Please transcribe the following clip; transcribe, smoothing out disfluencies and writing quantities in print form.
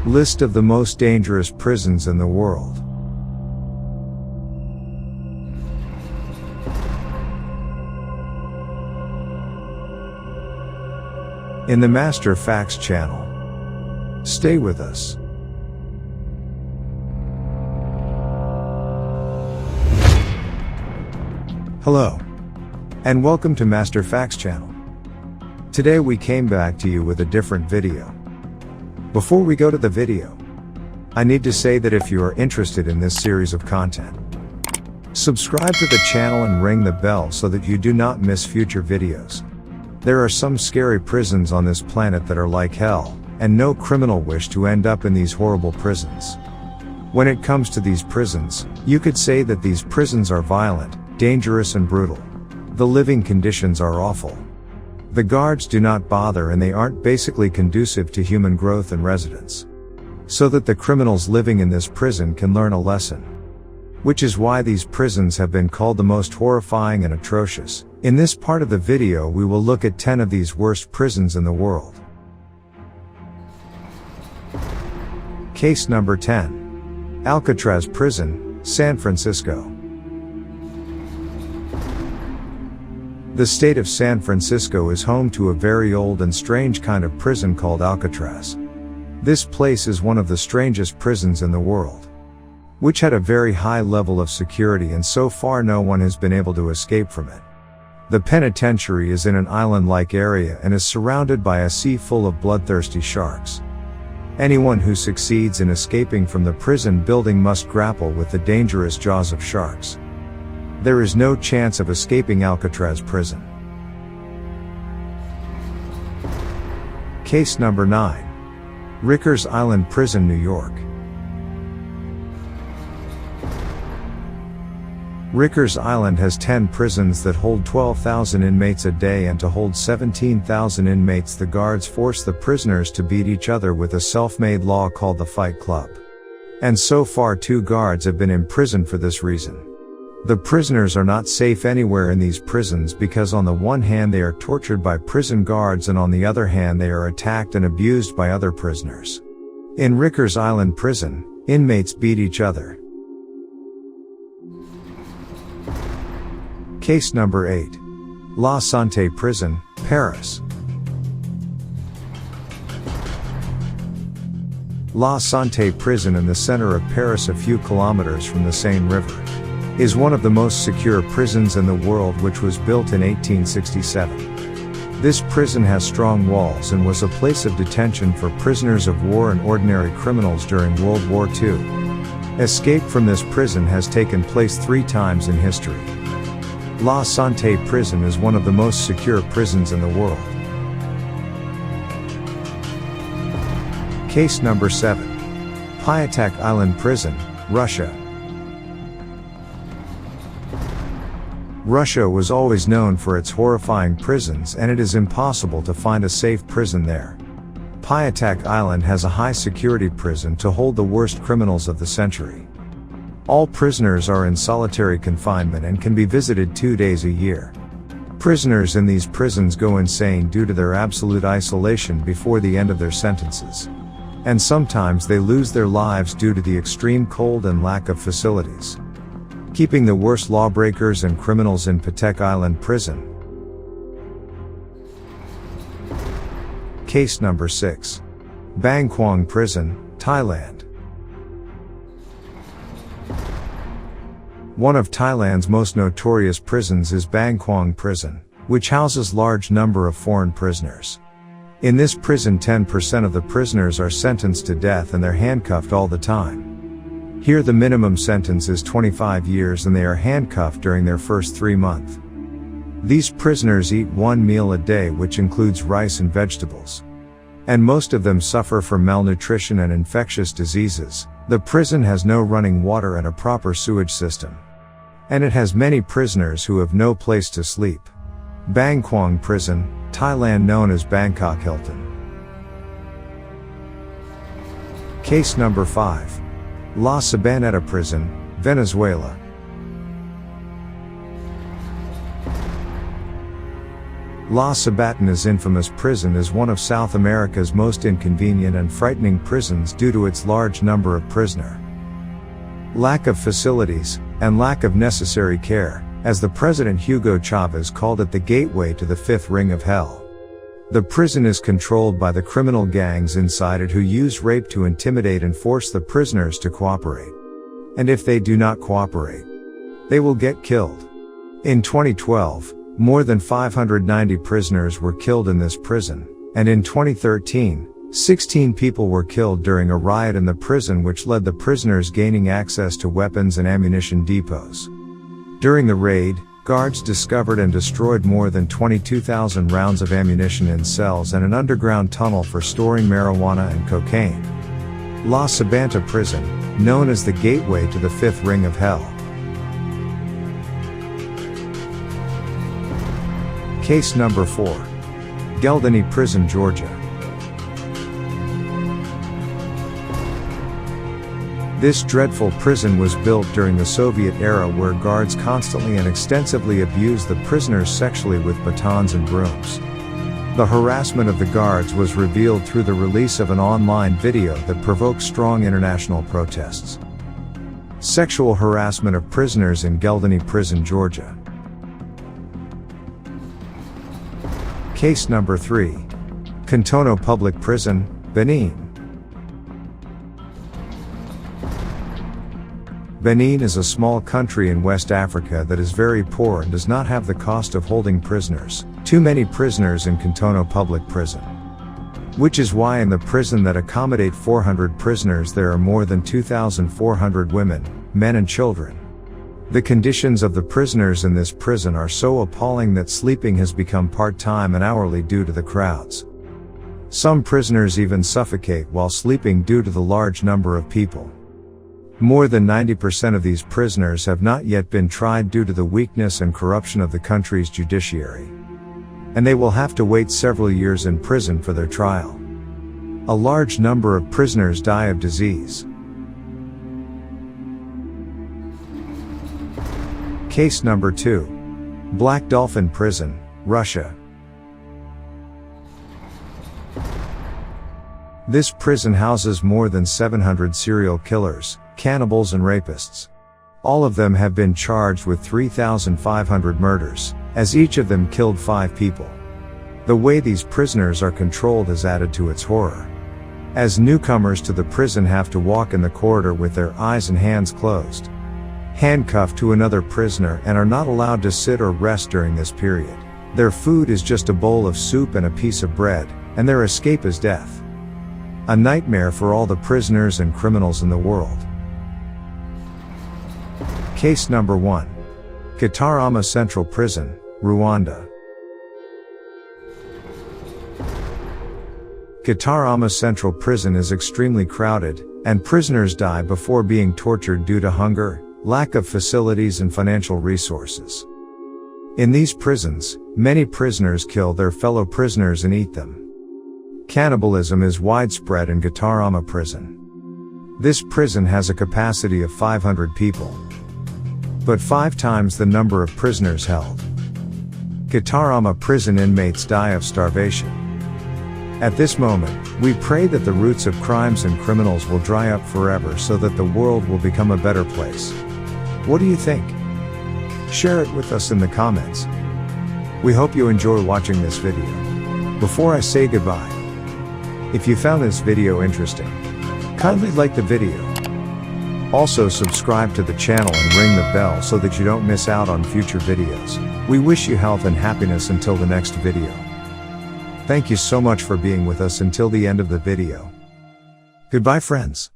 List of the most dangerous prisons in the world. In the Master Facts channel. Stay with us. Hello, and welcome to Master Facts channel. Today we came back to you with a different video. Before we go to the video, I need to say that if you are interested in this series of content, subscribe to the channel and ring the bell so that you do not miss future videos. There are some scary prisons on this planet that are like hell, and no criminal wish to end up in these horrible prisons. When it comes to these prisons, you could say that these prisons are violent, dangerous and brutal. The living conditions are awful. The guards do not bother and they aren't basically conducive to human growth and residence. So that the criminals living in this prison can learn a lesson. Which is why these prisons have been called the most horrifying and atrocious. In this part of the video we will look at 10 of these worst prisons in the world. Case number 10. Alcatraz Prison, San Francisco. The state of San Francisco is home to a very old and strange kind of prison called Alcatraz. This place is one of the strangest prisons in the world, which had a very high level of security and so far no one has been able to escape from it. The penitentiary is in an island-like area and is surrounded by a sea full of bloodthirsty sharks. Anyone who succeeds in escaping from the prison building must grapple with the dangerous jaws of sharks. There is no chance of escaping Alcatraz prison. Case number 9. Rikers Island Prison, New York. Rikers Island has 10 prisons that hold 12,000 inmates a day, and to hold 17,000 inmates the guards force the prisoners to beat each other with a self-made law called the Fight Club. And so far 2 guards have been imprisoned for this reason. The prisoners are not safe anywhere in these prisons because on the one hand they are tortured by prison guards and on the other hand they are attacked and abused by other prisoners. In Rikers Island Prison, inmates beat each other. Case number 8. La Santé Prison, Paris. La Santé Prison in the center of Paris, a few kilometers from the Seine River, is one of the most secure prisons in the world, which was built in 1867. This prison has strong walls and was a place of detention for prisoners of war and ordinary criminals during World War II. Escape from this prison has taken place 3 times in history. La Santé Prison is one of the most secure prisons in the world. Case number 7. Pyatak Island Prison, Russia. Russia was always known for its horrifying prisons, and it is impossible to find a safe prison there. Pyatak Island has a high security prison to hold the worst criminals of the century. All prisoners are in solitary confinement and can be visited 2 days a year. Prisoners in these prisons go insane due to their absolute isolation before the end of their sentences. And sometimes they lose their lives due to the extreme cold and lack of facilities. Keeping the worst lawbreakers and criminals in Pyatak Island Prison. Case number 6. Bang Kuang Prison, Thailand. One of Thailand's most notorious prisons is Bang Kuang Prison, which houses large number of foreign prisoners. In this prison 10% of the prisoners are sentenced to death and they're handcuffed all the time. Here the minimum sentence is 25 years and they are handcuffed during their first 3 months. These prisoners eat 1 meal a day, which includes rice and vegetables. And most of them suffer from malnutrition and infectious diseases. The prison has no running water and a proper sewage system. And it has many prisoners who have no place to sleep. Bang Kuang Prison, Thailand, known as Bangkok Hilton. Case number 5. La Sabanetta Prison, Venezuela. La Sabanetta's infamous prison is one of South America's most inconvenient and frightening prisons due to its large number of prisoners, lack of facilities, and lack of necessary care, as the President Hugo Chavez called it, the gateway to the fifth ring of hell. The prison is controlled by the criminal gangs inside it who use rape to intimidate and force the prisoners to cooperate. And if they do not cooperate, they will get killed. In 2012, more than 590 prisoners were killed in this prison, and in 2013, 16 people were killed during a riot in the prison, which led the prisoners gaining access to weapons and ammunition depots. During the raid, guards discovered and destroyed more than 22,000 rounds of ammunition in cells and an underground tunnel for storing marijuana and cocaine. La Sabanetta prison, known as the gateway to the fifth ring of hell. Case number 4. Geldani Prison, Georgia. This dreadful prison was built during the Soviet era, where guards constantly and extensively abused the prisoners sexually with batons and brooms. The harassment of the guards was revealed through the release of an online video that provoked strong international protests. Sexual harassment of prisoners in Geldani Prison, Georgia. Case number 3. Contono Public Prison, Benin. Benin is a small country in West Africa that is very poor and does not have the cost of holding prisoners, too many prisoners in Contono Public Prison. Which is why in the prison that accommodate 400 prisoners there are more than 2,400 women, men and children. The conditions of the prisoners in this prison are so appalling that sleeping has become part-time and hourly due to the crowds. Some prisoners even suffocate while sleeping due to the large number of people. More than 90% of these prisoners have not yet been tried due to the weakness and corruption of the country's judiciary. And they will have to wait several years in prison for their trial. A large number of prisoners die of disease. Case number 2. Black Dolphin Prison, Russia. This prison houses more than 700 serial killers, cannibals and rapists. All of them have been charged with 3,500 murders, as each of them killed 5 people. The way these prisoners are controlled has added to its horror, as newcomers to the prison have to walk in the corridor with their eyes and hands closed, handcuffed to another prisoner, and are not allowed to sit or rest during this period. Their food is just a bowl of soup and a piece of bread, and their escape is death. A nightmare for all the prisoners and criminals in the world. Case number 1. Guitarama Central Prison, Rwanda. Guitarama Central Prison is extremely crowded, and prisoners die before being tortured due to hunger, lack of facilities and financial resources. In these prisons, many prisoners kill their fellow prisoners and eat them. Cannibalism is widespread in Guitarama Prison. This prison has a capacity of 500 people, but 5 times the number of prisoners held. Guitarama Prison inmates die of starvation. At this moment, we pray that the roots of crimes and criminals will dry up forever so that the world will become a better place. What do you think? Share it with us in the comments. We hope you enjoy watching this video. Before I say goodbye, if you found this video interesting, kindly like the video. Also subscribe to the channel and ring the bell so that you don't miss out on future videos. We wish you health and happiness until the next video. Thank you so much for being with us until the end of the video. Goodbye, friends.